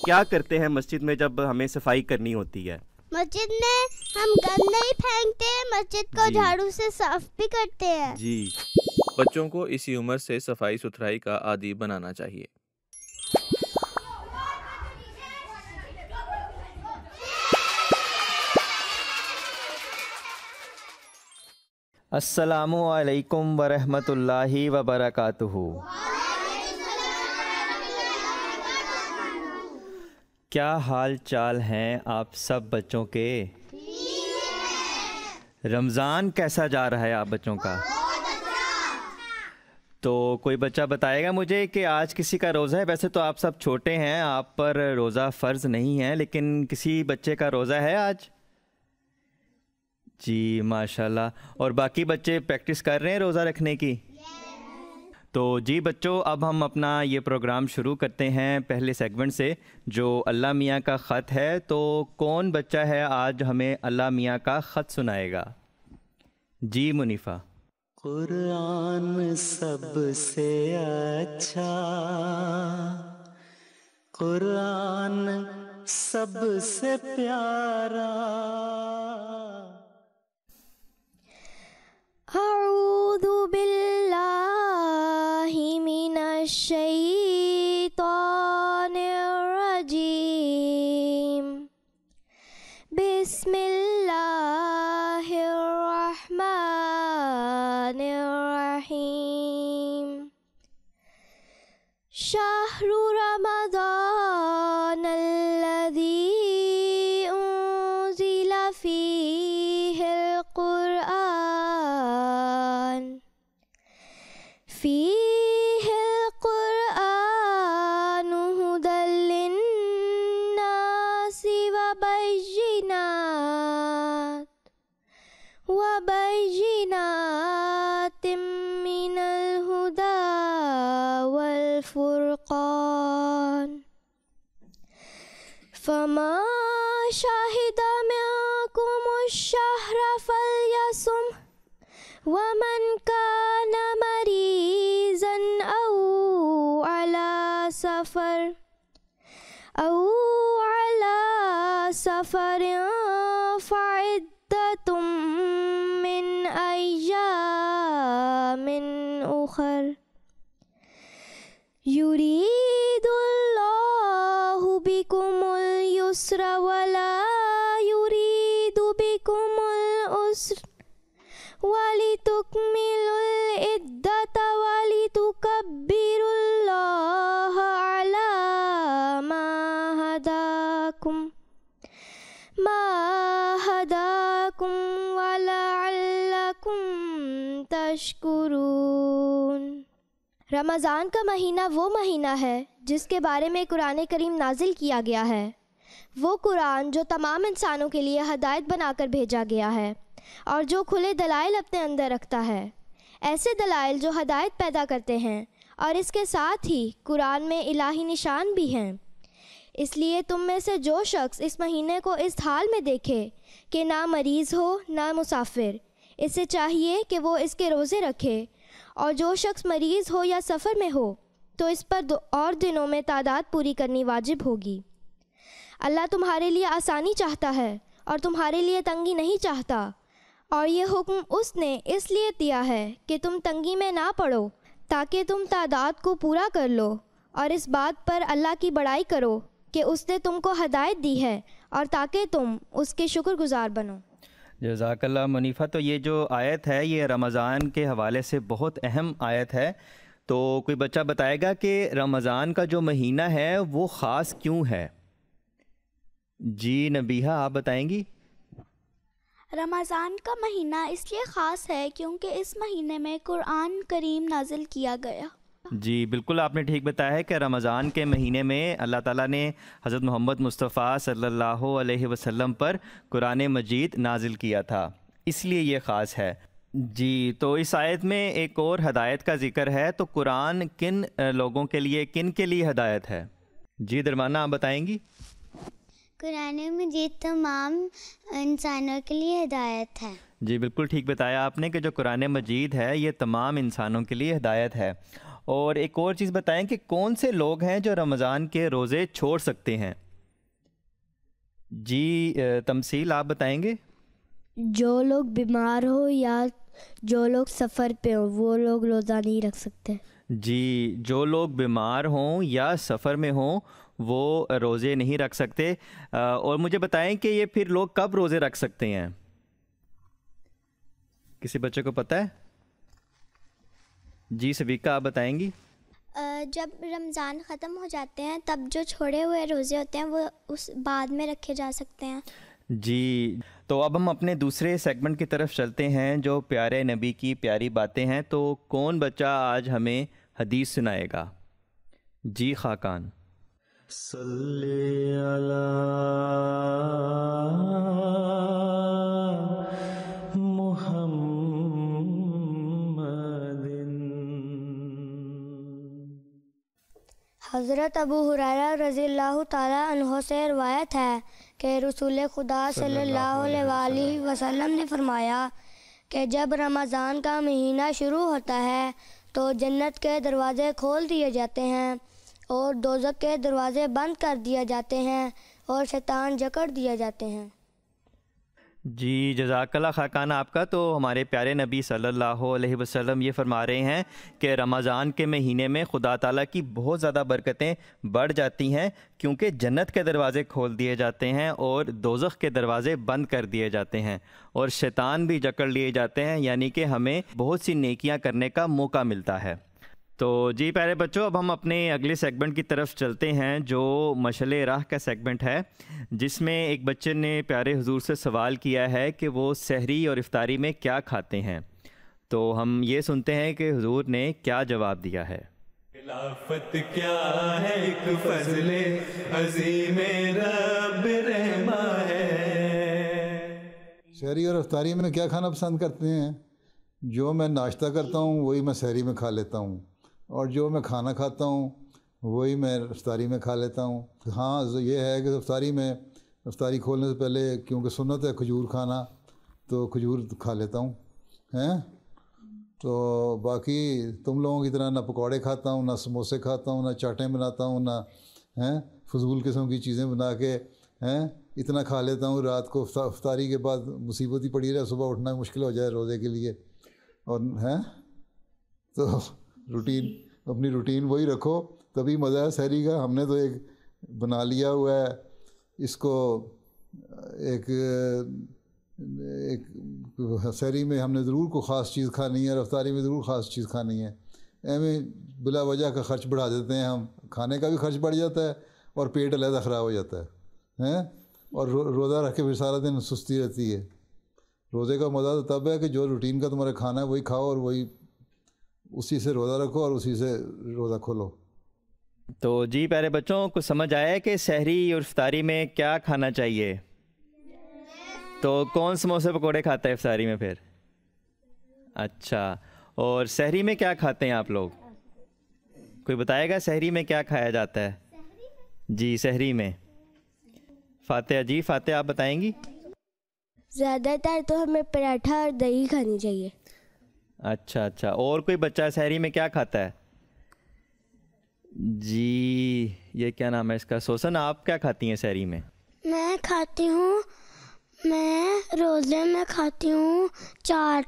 क्या करते हैं मस्जिद में जब हमें सफाई करनी होती है? मस्जिद में हम गंद नहीं फेंकते हैं, मस्जिद को झाड़ू से साफ भी करते हैं। जी। बच्चों को इसी उम्र से सफाई सुथराई का आदी बनाना चाहिए। अस्सलामु अलैकुम वरहमतुल्लाहि वबरकातुहू। क्या हाल चाल हैं आप सब बच्चों के? रमज़ान कैसा जा रहा है आप बच्चों का? तो कोई बच्चा बताएगा मुझे कि आज किसी का रोज़ा है? वैसे तो आप सब छोटे हैं, आप पर रोज़ा फ़र्ज़ नहीं है, लेकिन किसी बच्चे का रोज़ा है आज? जी माशाल्लाह। और बाकी बच्चे प्रैक्टिस कर रहे हैं रोज़ा रखने की? तो जी बच्चों, अब हम अपना ये प्रोग्राम शुरू करते हैं पहले सेगमेंट से जो अल्लाह मियाँ का ख़त है। तो कौन बच्चा है आज हमें अल्लाह मियाँ का ख़त सुनाएगा? जी मुनीफ़ा। कुरान सबसे अच्छा, कुरान सबसे प्यारा। अऊज़ु बिल्लाहि मिनश शैतानिर रजीम। बिस्मिल्लाहिर रहमानिर रहीम। शहरु रमज़ानल्लज़ी उन्ज़िला फ़ीहिल क़ुरआन फ़ीहिल क़ुरआनु हुदल लिन्नासि वबय्यिनातिम मिनल हुदा वल फ़ुरक़ान। फमन शहिदा मिनकुमुश शहर फल्यसुम वमन काना मरीज़न औ अला सफरिन फ़इद्दतुम मिन अय्यामिन उख़र। युरीदुल्लाहु बिकुमुल युस्रा वला युरीदु बिकुमुल उस्र वलितुकमिलुल इद्दत वलितुकब्बिरुल्लाह अला मा हदाकुम वलअल्लकुम तशकुरून। रमज़ान का महीना वो महीना है जिसके बारे में कुरान करीम नाजिल किया गया है। वो कुरान जो तमाम इंसानों के लिए हदायत बनाकर भेजा गया है और जो खुले दलाइल अपने अंदर रखता है, ऐसे दलाइल जो हदायत पैदा करते हैं, और इसके साथ ही कुरान में इलाही निशान भी हैं। इसलिए तुम में से जो शख्स इस महीने को इस हाल में देखे कि ना मरीज़ हो ना मुसाफिर, इसे चाहिए कि वो इसके रोज़े रखे, और जो शख्स मरीज़ हो या सफ़र में हो तो इस पर और दिनों में तादाद पूरी करनी वाजिब होगी। अल्लाह तुम्हारे लिए आसानी चाहता है और तुम्हारे लिए तंगी नहीं चाहता, और ये हुक्म उसने इसलिए दिया है कि तुम तंगी में ना पड़ो, ताकि तुम तादाद को पूरा कर लो, और इस बात पर अल्लाह की बड़ाई करो कि उसने तुमको हदायत दी है, और ताकि तुम उसके शुक्रगुजार बनो। जज़ाकल्लाह मुनीफ़ा। तो ये जो आयत है ये रमज़ान के हवाले से बहुत अहम आयत है। तो कोई बच्चा बताएगा कि रमज़ान का जो महीना है वो ख़ास क्यों है? जी नबीहा, आप बताएंगी? रमज़ान का महीना इसलिए ख़ास है क्योंकि इस महीने में कुरान करीम नाजिल किया गया। जी बिल्कुल, आपने ठीक बताया है कि रमज़ान के महीने में अल्लाह ताला ने हज़रत मोहम्मद मुस्तफ़ा सल्लल्लाहु अलैहि वसल्लम पर कुरान मजीद नाजिल किया था, इसलिए ये ख़ास है। जी, तो इस आयत में एक और हदायत का ज़िक्र है। तो कुरान किन लोगों के लिए, किन के लिए हदायत है? जी दरमाना, आप बताएंगी? कुरान मजीद तमाम इंसानों के लिए हिदायत है। जी बिल्कुल ठीक बताया आपने कि जो कुरान मजीद है ये तमाम इंसानों के लिए हिदायत है। और एक और चीज़ बताएं कि कौन से लोग हैं जो रमज़ान के रोज़े छोड़ सकते हैं। जी तमसील आप बताएंगे। जो लोग बीमार हो या जो लोग सफ़र पे हो वो लोग रोज़ा नहीं रख सकते। जी, जो लोग बीमार हों या सफ़र में हों वो रोज़े नहीं रख सकते। और मुझे बताएं कि ये फिर लोग कब रोज़े रख सकते हैं, किसी बच्चे को पता है? जी सबिका आप बताएंगी। जब रमज़ान ख़त्म हो जाते हैं तब जो छोड़े हुए रोज़े होते हैं वो उस बाद में रखे जा सकते हैं। जी, तो अब हम अपने दूसरे सेगमेंट की तरफ चलते हैं जो प्यारे नबी की प्यारी बातें हैं। तो कौन बच्चा आज हमें हदीस सुनाएगा? जी खाकान। सल्ले अला हज़रत अबू हुरैरा रज़ियल्लाहु ताला अन्हु से रवायत है कि रसूल खुदा सल्लल्लाहु अलैहि वसल्लम ने फरमाया कि जब रमज़ान का महीना शुरू होता है तो जन्नत के दरवाज़े खोल दिए जाते हैं और दोज़ख के दरवाज़े बंद कर दिए जाते हैं और शैतान जकड़ दिए जाते हैं। जी जज़ाकल्लाह खाकान आपका। तो हमारे प्यारे नबी सल्लल्लाहु अलैहि वसल्लम ये फरमा रहे हैं कि रमज़ान के महीने में खुदा ताला की बहुत ज़्यादा बरकतें बढ़ जाती हैं क्योंकि जन्नत के दरवाज़े खोल दिए जाते हैं और दोज़ख के दरवाज़े बंद कर दिए जाते हैं और शैतान भी जकड़ लिए जाते हैं, यानी कि हमें बहुत सी नेकियां करने का मौका मिलता है। तो जी प्यारे बच्चों, अब हम अपने अगले सेगमेंट की तरफ चलते हैं जो मशले राह का सेगमेंट है, जिसमें एक बच्चे ने प्यारे हुजूर से सवाल किया है कि वो सहरी और इफ्तारी में क्या खाते हैं। तो हम ये सुनते हैं कि हुजूर ने क्या जवाब दिया है। खिलाफत क्या है एक फज़ले अज़ीम रब रहमा है। सहरी और इफ्तारी में क्या खाना पसंद करते हैं? जो मैं नाश्ता करता हूँ वही मैं सहरी में खा लेता हूँ और जो मैं खाना खाता हूँ वही मैं इफ्तारी में खा लेता हूँ। हाँ ये है कि इफ्तारी खोलने से पहले क्योंकि सुन्नत है खजूर खाना, तो खजूर खा लेता हूँ हैं। तो बाकी तुम लोगों की तरह ना पकौड़े खाता हूँ, ना समोसे खाता हूँ, ना चाटें बनाता हूँ, ना हैं फजूल किस्म की चीज़ें बना के हैं इतना खा लेता हूँ। रात को इफ्तारी के बाद मुसीबत ही पड़ी रहे, सुबह उठना मुश्किल हो जाए रोज़े के लिए। और हैं तो अपनी रूटीन वही रखो तभी मज़ा है सहरी का। हमने तो एक बना लिया हुआ है इसको, एक सहरी में हमने ज़रूर कोई ख़ास चीज़ खानी है और इफ्तारी में ज़रूर ख़ास चीज़ खानी है। एवं बिला वजह का ख़र्च बढ़ा देते हैं हम, खाने का भी खर्च बढ़ जाता है और पेट अलहदा ख़राब हो जाता है हैं। और रोज़ा रख के फिर सारा दिन सुस्ती रहती है। रोज़े का मज़ा तो तब है कि जो रूटीन का तुम्हारा खाना है वही खाओ और वही उसी से रोज़ा रखो और उसी से रोज़ा खोलो। तो जी प्यारे बच्चों, कुछ समझ आया है कि सहरी और इफ्तारी में क्या खाना चाहिए? तो कौन समोसे पकोड़े खाता है इफ्तारी में फिर? अच्छा, और सहरी में क्या खाते हैं आप लोग? कोई बताएगा सहरी में क्या खाया जाता है? जी सहरी में फातिहा जी, फातिहा आप बताएंगी। ज़्यादातर तो हमें पराठा और दही खानी चाहिए। अच्छा, और कोई बच्चा सहरी में क्या खाता है? जी ये क्या नाम है इसका, सोसन आप क्या खाती हैं सहरी में? मैं खाती हूँ, मैं रोज़े में खाती हूँ चाट।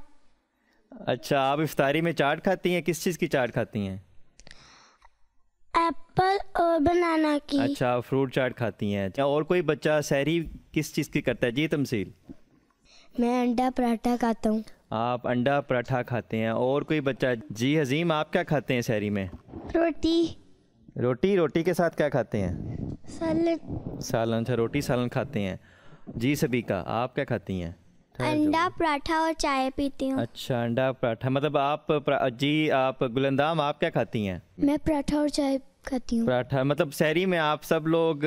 अच्छा, आप इफ्तारी में चाट खाती हैं? किस चीज़ की चाट खाती हैं? एप्पल और बनाना की। अच्छा, फ्रूट चाट खाती हैं। और कोई बच्चा सहरी किस चीज़ की करता है? जी तमसील। मैं अंडा पराठा खाता हूँ। आप अंडा पराठा खाते हैं। और कोई बच्चा? जी हजीम आप क्या खाते हैं सहरी में? रोटी के साथ क्या खाते हैं? सालन। अच्छा, रोटी सालन खाते हैं। जी सबिका आप क्या खाती हैं? अंडा पराठा और चाय पीती हूँ। अच्छा, अंडा पराठा मतलब आप आप गुलंदाम आप क्या खाती हैं? मैं पराठा और चाय खाती हूँ। पराठा मतलब सहरी में आप सब लोग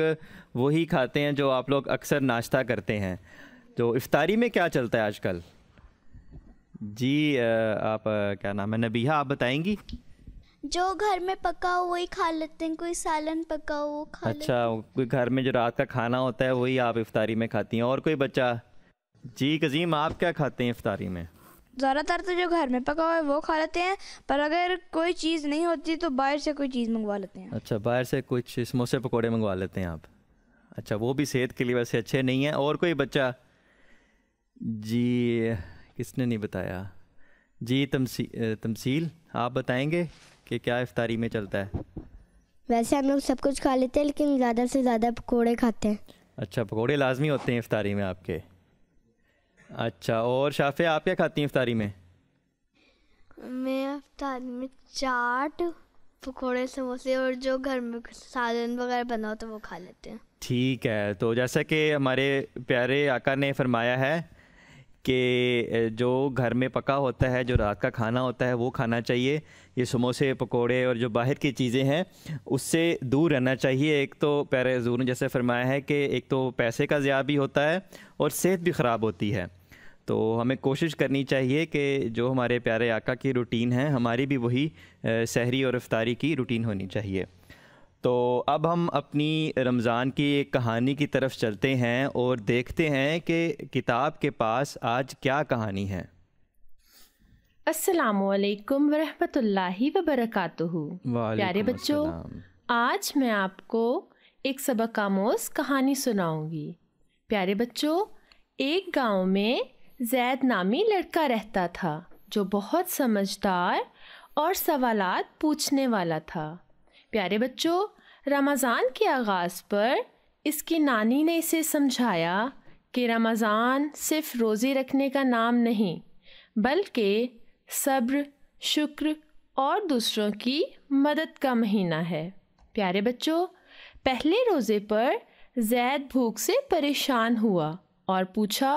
वही खाते हैं जो आप लोग अक्सर नाश्ता करते हैं। तो इफ्तारी में क्या चलता है आजकल? जी आप क्या नाम है, नबीहा आप बताएंगी। जो घर में पका हो वही खा लेते हैं, कोई सालन पका हो वो खा लेते हैं। अच्छा, कोई घर में जो रात का खाना होता है वही आप इफ्तारी में खाती हैं। और कोई बच्चा? जी कजीम आप क्या खाते हैं इफ्तारी में? ज़्यादातर तो जो घर में पका हुआ है वो खा लेते हैं, पर अगर कोई चीज़ नहीं होती तो बाहर से कोई चीज़ मंगवा लेते हैं। अच्छा, बाहर से कुछ समोसे पकोड़े मंगवा लेते हैं आप। अच्छा, वो भी सेहत के लिए वैसे अच्छे नहीं हैं। और कोई बच्चा? जी, किसने नहीं बताया जी? तमसील आप बताएंगे कि क्या इफ्तारी में चलता है? वैसे हम लोग सब कुछ खा लेते हैं, लेकिन ज़्यादा से ज़्यादा पकोड़े खाते हैं। अच्छा, पकोड़े लाजमी होते हैं इफ्तारी में आपके। अच्छा, और शाफे आप क्या खाती हैं इफ्तारी में? मैं इफ्तारी में चाट, पकोड़े, समोसे और जो घर में सालन वगैरह बना हो तो वो खा लेते हैं। ठीक है, तो जैसा कि हमारे प्यारे आका ने फरमाया है कि जो घर में पका होता है, जो रात का खाना होता है वो खाना चाहिए। ये समोसे, पकोड़े और जो बाहर की चीज़ें हैं उससे दूर रहना चाहिए। एक तो प्यारे हुज़ूर ने जैसे फरमाया है कि एक तो पैसे का ज़िया भी होता है और सेहत भी ख़राब होती है। तो हमें कोशिश करनी चाहिए कि जो हमारे प्यारे आका की रूटीन है, हमारी भी वही सहरी और इफ्तारी की रूटीन होनी चाहिए। तो अब हम अपनी रमज़ान की एक कहानी की तरफ चलते हैं और देखते हैं कि किताब के पास आज क्या कहानी है। अस्सलामुअलैकुम वरहमतुल्लाहि वबरकातुहू। प्यारे बच्चों, आज मैं आपको एक सबक आमोज़ कहानी सुनाऊंगी। प्यारे बच्चों, एक गांव में ज़ैद नामी लड़का रहता था जो बहुत समझदार और सवालात पूछने वाला था। प्यारे बच्चों, रमज़ान के आगाज़ पर इसकी नानी ने इसे समझाया कि रमज़ान सिर्फ़ रोज़े रखने का नाम नहीं, बल्कि सब्र, शुक्र और दूसरों की मदद का महीना है। प्यारे बच्चों, पहले रोज़े पर ज़ैद भूख से परेशान हुआ और पूछा,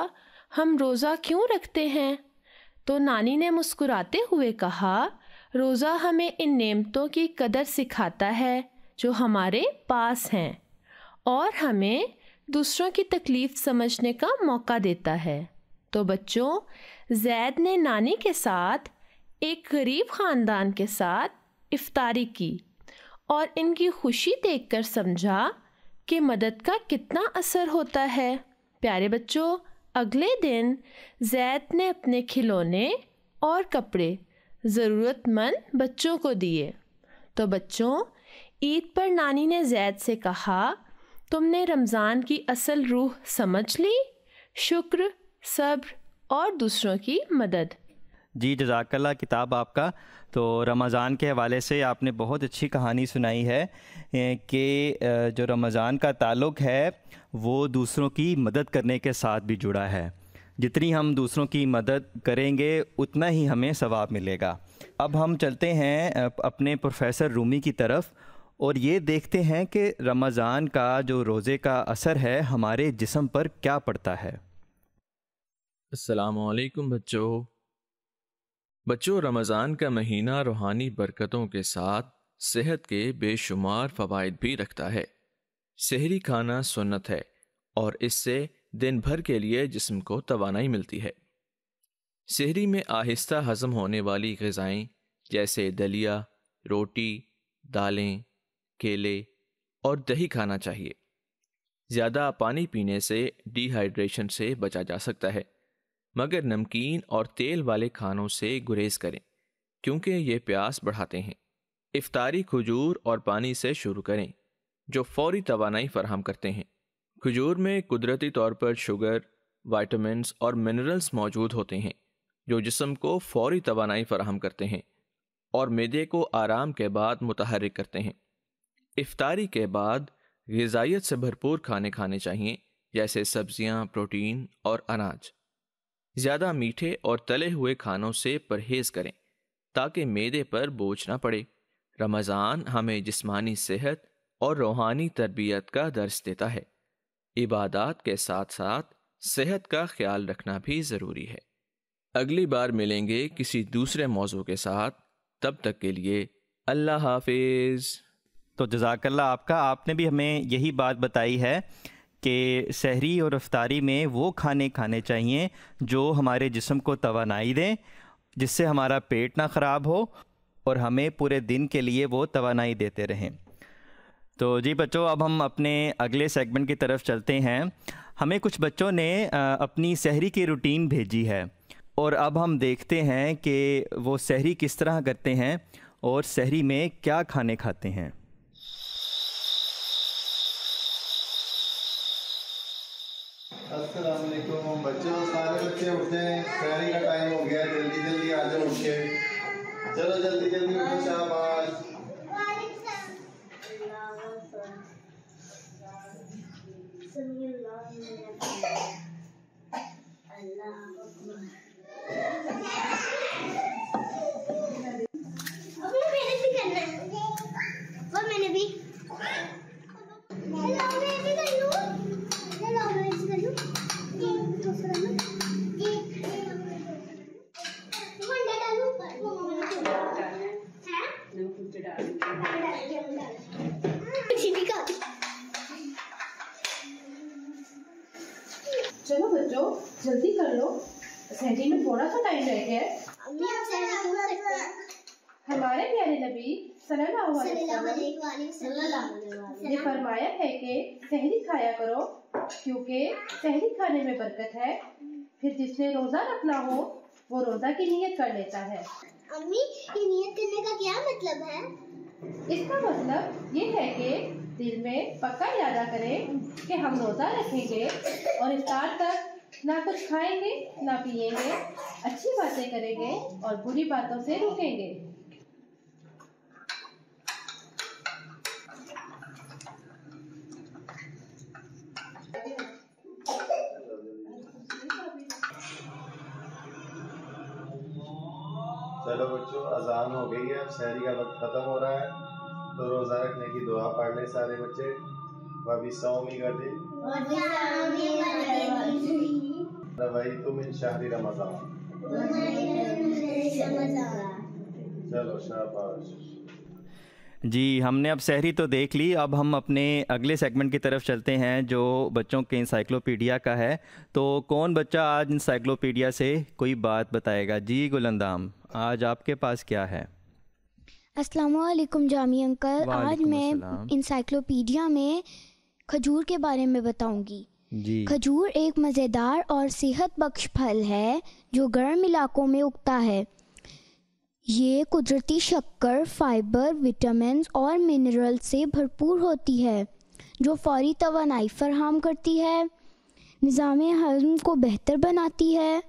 हम रोज़ा क्यों रखते हैं? तो नानी ने मुस्कुराते हुए कहा, रोज़ा हमें इन नेमतों की कदर सिखाता है जो हमारे पास हैं और हमें दूसरों की तकलीफ़ समझने का मौका देता है। तो बच्चों, ज़ैद ने नानी के साथ एक गरीब ख़ानदान के साथ इफ्तारी की और इनकी खुशी देखकर समझा कि मदद का कितना असर होता है। प्यारे बच्चों, अगले दिन ज़ैद ने अपने खिलौने और कपड़े ज़रूरतमंद बच्चों को दिए। तो बच्चों, ईद पर नानी ने ज़ैद से कहा, तुमने रमज़ान की असल रूह समझ ली, शुक्र, सब्र और दूसरों की मदद। जी, जज़ाकल्लाह किताब आपका। तो रमज़ान के हवाले से आपने बहुत अच्छी कहानी सुनाई है कि जो रमज़ान का ताल्लुक़ है वो दूसरों की मदद करने के साथ भी जुड़ा है। जितनी हम दूसरों की मदद करेंगे उतना ही हमें सवाब मिलेगा। अब हम चलते हैं अपने प्रोफेसर रूमी की तरफ और ये देखते हैं कि रमज़ान का जो रोज़े का असर है हमारे जिस्म पर क्या पड़ता है। अस्सलामुअलैकुम बच्चों, रमज़ान का महीना रूहानी बरकतों के साथ सेहत के बेशुमार फ़वाइद भी रखता है। सहरी खाना सुन्नत है और इससे दिन भर के लिए जिस्म को तवानाई मिलती है। सहरी में आहिस्ता हज़म होने वाली ग़िज़ाएँ जैसे दलिया, रोटी, दालें, केले और दही खाना चाहिए। ज़्यादा पानी पीने से डिहाइड्रेशन से बचा जा सकता है, मगर नमकीन और तेल वाले खानों से गुरेज करें क्योंकि ये प्यास बढ़ाते हैं। इफ्तारी खजूर और पानी से शुरू करें जो फौरी तवानाई फराहम करते हैं। खजूर में कुदरती तौर पर शुगर, विटामिन्स और मिनरल्स मौजूद होते हैं जो जिस्म को फौरी तवानाई फराहम करते हैं और मैदे को आराम के बाद मुतहर्रिक करते हैं। इफ्तारी के बाद ग़िज़ाइयत से भरपूर खाने चाहिए जैसे सब्जियां, प्रोटीन और अनाज। ज़्यादा मीठे और तले हुए खानों से परहेज़ करें ताकि मैदे पर बोझ ना पड़े। रमज़ान हमें जिस्मानी सेहत और रूहानी तरबियत का दर्स देता है। इबादत के साथ साथ सेहत का ख्याल रखना भी ज़रूरी है। अगली बार मिलेंगे किसी दूसरे मौजू के साथ, तब तक के लिए अल्लाह हाफिज़। तो जज़ाकल्लाह आपका। आपने भी हमें यही बात बताई है कि सहरी और इफ्तारी में वो खाने चाहिए जो हमारे जिस्म को तवानाई दें, जिससे हमारा पेट ना ख़राब हो और हमें पूरे दिन के लिए वो तवानाई देते रहें। तो जी बच्चों, अब हम अपने अगले सेगमेंट की तरफ चलते हैं। हमें कुछ बच्चों ने अपनी सहरी की रूटीन भेजी है और अब हम देखते हैं कि वो सहरी किस तरह करते हैं और सहरी में क्या खाने खाते हैं। अस्सलाम वालेकुम बच्चों, सारे बच्चे उठ जाएं, सहरी का टाइम हो गया, जल्दी जल्दी आ जाओ उठ के, चलो जल्दी जल्दी उठो, शाबाश। चलो बच्चों जल्दी कर लो, सहरी में थोड़ा सा टाइम रह गया है। हमारे प्यारे नबी सल्लल्लाहु अलैहि वसल्लम ने फरमाया है कि सहरी खाया करो, क्योंकि सहरी खाने में बरकत है। फिर जिसने रोजा रखना हो वो रोजा की नियत कर लेता है। अम्मी, ये नियत करने का क्या मतलब है? इसका मतलब ये है कि दिल में पक्का इरादा करें कि हम रोजा रखेंगे और इफ्तार तक ना कुछ खाएंगे ना पिएंगे, अच्छी बातें करेंगे और बुरी बातों से रुकेंगे। चलो बच्चों, अजान हो गई है, अब सहरी का वक्त खत्म हो रहा है, तो रोज़ा रखने की दुआ पढ़ लें सारे बच्चे। वबी सौमी गदी रवैतु मिन शहरी रमज़ान। चलो शाबाश जी, हमने अब सहरी तो देख ली। अब हम अपने अगले सेगमेंट की तरफ चलते हैं जो बच्चों के इंसाइक्लोपीडिया का है। तो कौन बच्चा आज इंसाइक्लोपीडिया से कोई बात बताएगा? जी गुलंदाम, आज आपके पास क्या है? अस्सलामुअलैकुम जामी अंकल, आज मैं इंसाइक्लोपीडिया में खजूर के बारे में बताऊंगी। खजूर एक मज़ेदार और सेहत बख्श फल है जो गर्म इलाकों में उगता है। ये कुदरती शक्कर, फाइबर, विटामिन और मिनरल से भरपूर होती है जो फौरी तवानाई फराहम करती है, निज़ाम हज़म को बेहतर बनाती है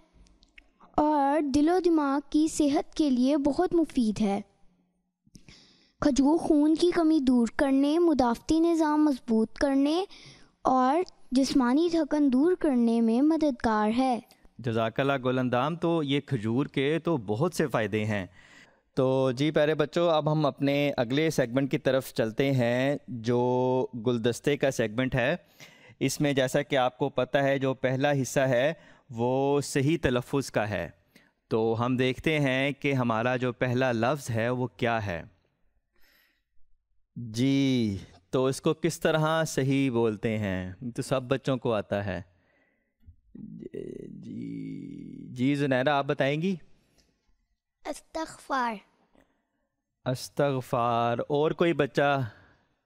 और दिलो दिमाग की सेहत के लिए बहुत मुफीद है। खजूर खून की कमी दूर करने, मुदाफ़ती निज़ाम मजबूत करने और जिस्मानी थकन दूर करने में मददगार है। जज़ाकल्लाह गुलंदाम। तो ये खजूर के तो बहुत से फ़ायदे हैं। तो जी प्यारे बच्चों, अब हम अपने अगले सेगमेंट की तरफ चलते हैं जो गुलदस्ते का सेगमेंट है। इसमें जैसा कि आपको पता है जो पहला हिस्सा है वो सही तलफ़ुज़ का है। तो हम देखते हैं कि हमारा जो पहला लफ्ज़ है वो क्या है। जी, तो इसको किस तरह सही बोलते हैं? तो सब बच्चों को आता है। जी ज़ुनैरा, आप बताएंगी? अस्तग़फ़ार। अस्तग़फ़ार। और कोई बच्चा?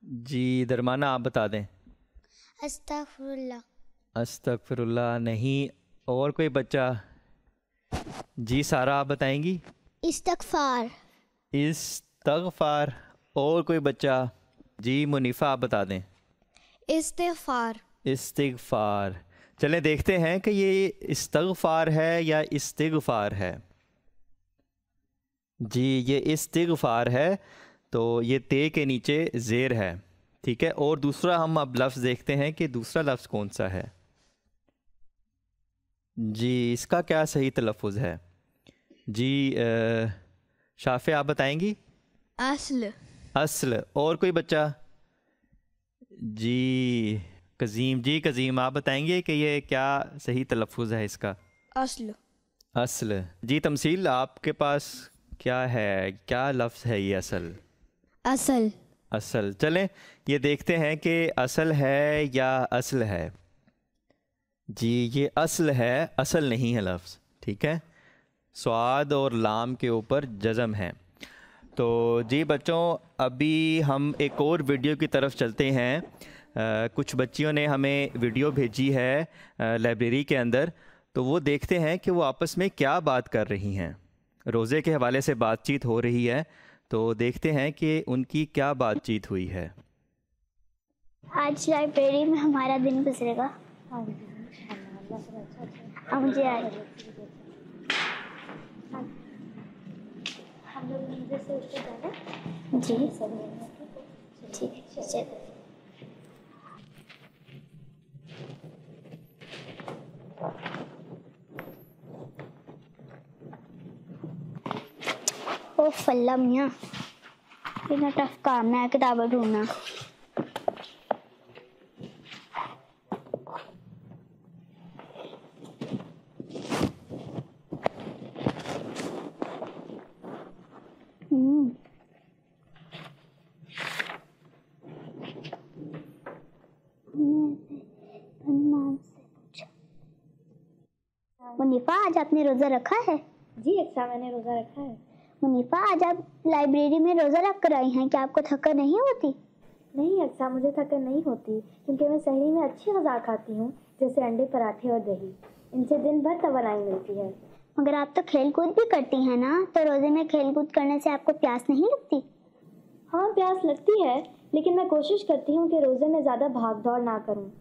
जी दरमाना, आप बता दें। अस्तग़फ़िरुल्लाह। अस्तग़फ़िरुल्लाह नहीं। और कोई बच्चा? जी सारा, आप बताएंगी? इस्तग़फ़ार। इस्तग़फ़ार। और कोई बच्चा? जी मुनीफ़ा, आप बता दें। इस्तिग़फ़ार। इस्तिग़फ़ार। चलें देखते हैं कि ये इस्तग़फ़ार है या इस्तिग़फ़ार है। जी ये इस्तिग़फ़ार है, तो ये ते के नीचे ज़ेर है, ठीक है। और दूसरा हम अब लफ्ज़ देखते हैं कि दूसरा लफ्ज़ कौन सा है। जी इसका क्या सही तलफ़ुज़ है? जी शाफ़े, आप बताएंगी? अस्ल। अस्ल। और कोई बच्चा? जी कज़ीम। जी कज़ीम, आप बताएंगे कि ये क्या सही तलफ़ुज़ है इसका? अस्ल। अस्ल। जी तमसील, आपके पास क्या है, क्या लफ्ज़ है ये असल? असल। असल। चलें ये देखते हैं कि असल है या अस्ल है। जी ये अस्ल है, असल नहीं है लफ्ज़, ठीक है। स्वाद और लाम के ऊपर जज़म है। तो जी बच्चों, अभी हम एक और वीडियो की तरफ चलते हैं। कुछ बच्चियों ने हमें वीडियो भेजी है लाइब्रेरी के अंदर, तो वो देखते हैं कि वो आपस में क्या बात कर रही हैं। रोज़े के हवाले से बातचीत हो रही है, तो देखते हैं कि उनकी क्या बातचीत हुई है। आज लाइब्रेरी में हमारा दिन गुजरेगा। मुझे आज हम लोग नींद से उठ के जाना। जी ठीक है चलो। ओ फल्ला मियाँ, इतना टफ काम है किताबें ढूंढना। मुनीफा, आज आपने रोज़ा रखा है? जी अक्सा, मैंने रोज़ा रखा है। मुनीफा, आज आप लाइब्रेरी में रोज़ा रख कर आई हैं, क्या आपको थकान नहीं होती? नहीं अक्सा, मुझे थकान नहीं होती क्योंकि मैं सहरी में अच्छी ग़िज़ा खाती हूँ, जैसे अंडे, पराठे और दही। इनसे दिन भर तवानाई मिलती है। मगर आप तो खेल कूद भी करती हैं ना, तो रोज़े में खेल कूद करने से आपको प्यास नहीं लगती? हाँ प्यास लगती है, लेकिन मैं कोशिश करती हूँ कि रोज़े में ज़्यादा भाग दौड़ ना करूँ।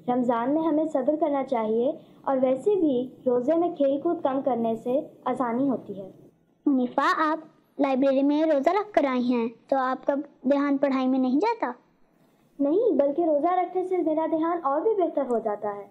रमज़ान में हमें सब्र करना चाहिए और वैसे भी रोज़े में खेल कूद कम करने से आसानी होती है। मुनीफा, आप लाइब्रेरी में रोज़ा रख कर आई हैं, तो आपका ध्यान पढ़ाई में नहीं जाता? नहीं, बल्कि रोज़ा रखने से मेरा ध्यान और भी बेहतर हो जाता है।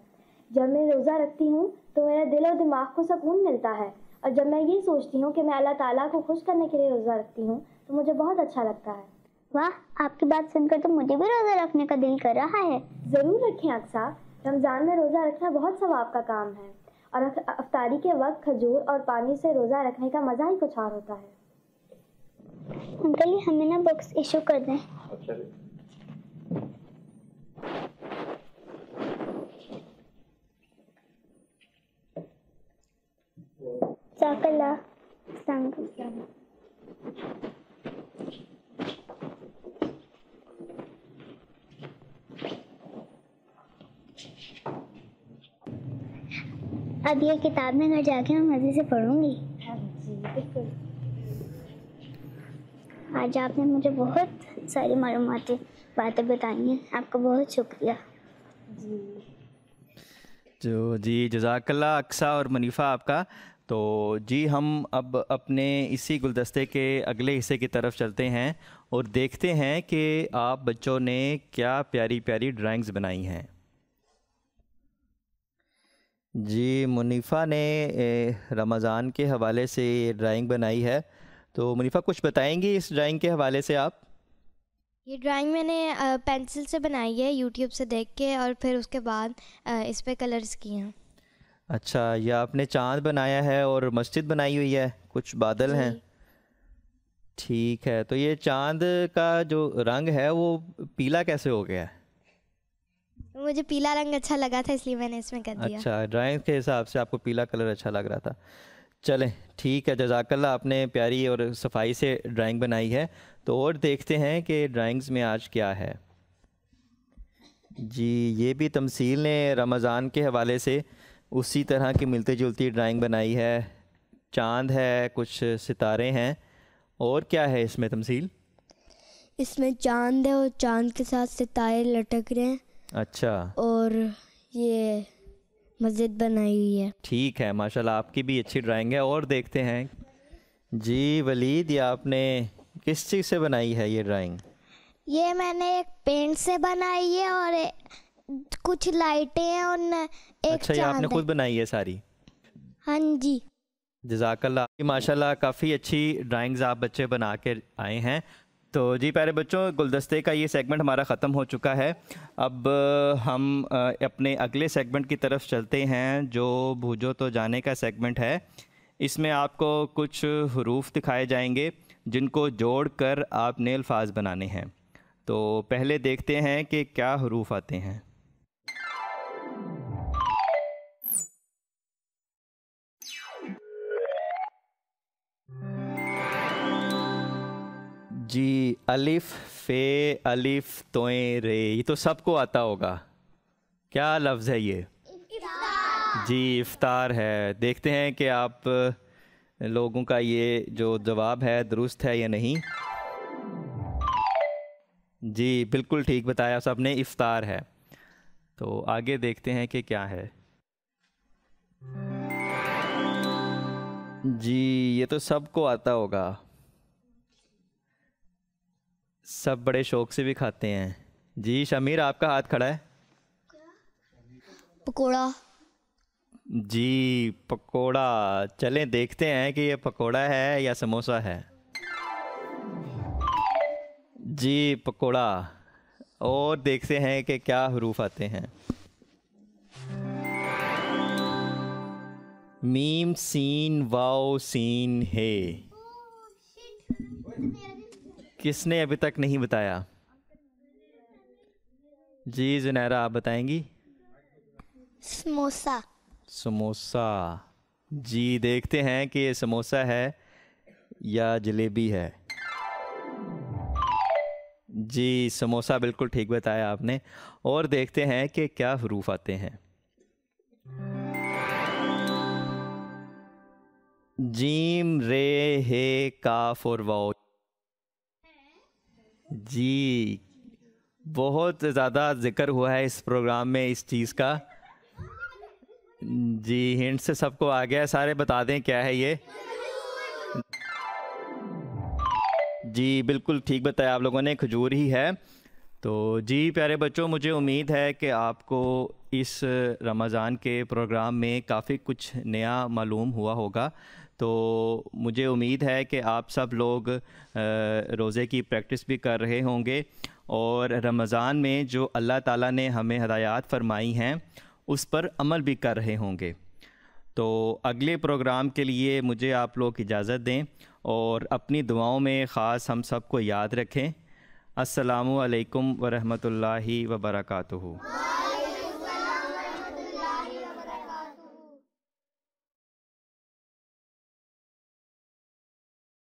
जब मैं रोज़ा रखती हूँ तो मेरे दिल और दिमाग को सुकून मिलता है, और जब मैं ये सोचती हूँ कि मैं अल्लाह ताला को खुश करने के लिए रोज़ा रखती हूँ तो मुझे बहुत अच्छा लगता है। वाह, आपकी बात सुनकर तो मुझे भी रोज़ा रखने का दिल कर रहा है। ज़रूर रखें अक्सा, रमज़ान में रोज़ा रखना बहुत सवाब का काम है, और अफ्तारी के वक्त खजूर और पानी से रोज़ा रखने का मज़ा ही कुछ और होता है। अंकल, ये हमें ना बुक्स इशू कर दें। अब ये किताब में घर जाके मैं मज़े से पढ़ूंगी। हाँ जी बिल्कुल। आज आपने मुझे बहुत सारी मालूमाती बातें बताई हैं, आपका बहुत शुक्रिया। जी जज़ाकल्लाह अक्सा और मुनीफ़ा आपका। तो जी हम अब अपने इसी गुलदस्ते के अगले हिस्से की तरफ चलते हैं और देखते हैं कि आप बच्चों ने क्या प्यारी प्यारी ड्राइंग्स बनाई हैं। जी मुनीफ़ा ने रमज़ान के हवाले से ड्राइंग बनाई है, तो मुनीफ़ा कुछ बताएंगी इस ड्राइंग के हवाले से आप? ये ड्राइंग मैंने पेंसिल से बनाई है यूट्यूब से देख के, और फिर उसके बाद इस पे कलर्स किए हैं। अच्छा, ये आपने चाँद बनाया है और मस्जिद बनाई हुई है, कुछ बादल हैं। ठीक है, तो ये चाँद का जो रंग है वो पीला कैसे हो गया है? मुझे पीला रंग अच्छा लगा था इसलिए मैंने इसमें कर दिया। अच्छा, ड्राइंग के हिसाब से आपको पीला कलर अच्छा लग रहा था। चलें ठीक है, जज़ाकल्लाह, आपने प्यारी और सफाई से ड्राइंग बनाई है। तो और देखते हैं कि ड्राइंग्स में आज क्या है। जी ये भी तमसील ने रमज़ान के हवाले से उसी तरह की मिलती जुलती ड्राइंग बनाई है। चाँद है, कुछ सितारे हैं, और क्या है इसमें तमसील? इसमें चाँद है और चाँद के साथ सितारे लटक रहे हैं। अच्छा, और ये मस्जिद बनाई हुई है। ठीक है, माशाल्लाह आपकी भी अच्छी ड्राइंग है। और देखते हैं। जी वलीद, ये आपने किस चीज़ से बनाई है ये ड्राइंग? ये मैंने एक पेंट से बनाई है और कुछ लाइटें हैं और एक अच्छा, ये आपने खुद बनाई है सारी? हाँ जी। जज़ाकल्लाह, माशाल्लाह काफ़ी अच्छी ड्राइंग्स आप बच्चे बना के आए हैं। तो जी प्यारे बच्चों, गुलदस्ते का ये सेगमेंट हमारा ख़त्म हो चुका है। अब हम अपने अगले सेगमेंट की तरफ चलते हैं जो बूझो तो जाने का सेगमेंट है। इसमें आपको कुछ हरूफ दिखाए जाएंगे जिनको जोड़कर आपने अल्फाज बनाने हैं। तो पहले देखते हैं कि क्या हरूफ आते हैं। जी अलिफ, फे, अलिफ, तोए, रे, ये तो सबको आता होगा। क्या लफ्ज़ है ये? जी इफ्तार है। देखते हैं कि आप लोगों का ये जो जवाब है दुरुस्त है या नहीं। जी बिल्कुल ठीक बताया सबने, इफ्तार है। तो आगे देखते हैं कि क्या है। जी ये तो सबको आता होगा, सब बड़े शौक से भी खाते हैं। जी शमीर आपका हाथ खड़ा है। पकोड़ा। जी पकोड़ा, चलें देखते हैं कि ये पकोड़ा है या समोसा है। जी पकोड़ा। और देखते हैं कि क्या हरूफ आते हैं। मीम सीन वाओ सीन है। किसने अभी तक नहीं बताया? जी जुनैरा आप बताएंगी? समोसा। समोसा। जी देखते हैं कि ये समोसा है या जलेबी है। जी समोसा बिल्कुल ठीक बताया आपने। और देखते हैं कि क्या हरूफ आते हैं। जीम रे हे काफ और वाओ। जी बहुत ज़्यादा जिक्र हुआ है इस प्रोग्राम में इस चीज़ का। जी हिंट से सबको आ गया, सारे बता दें क्या है ये। जी बिल्कुल ठीक बताया आप लोगों ने, खजूर ही है। तो जी प्यारे बच्चों, मुझे उम्मीद है कि आपको इस रमज़ान के प्रोग्राम में काफ़ी कुछ नया मालूम हुआ होगा। तो मुझे उम्मीद है कि आप सब लोग रोज़े की प्रैक्टिस भी कर रहे होंगे और रमज़ान में जो अल्लाह ताला ने हमें हदायत फरमाई हैं उस पर अमल भी कर रहे होंगे। तो अगले प्रोग्राम के लिए मुझे आप लोग इजाज़त दें और अपनी दुआओं में ख़ास हम सब को याद रखें। अस्सलामु अलैकुम व रहमतुल्लाहि व बरकातुहू।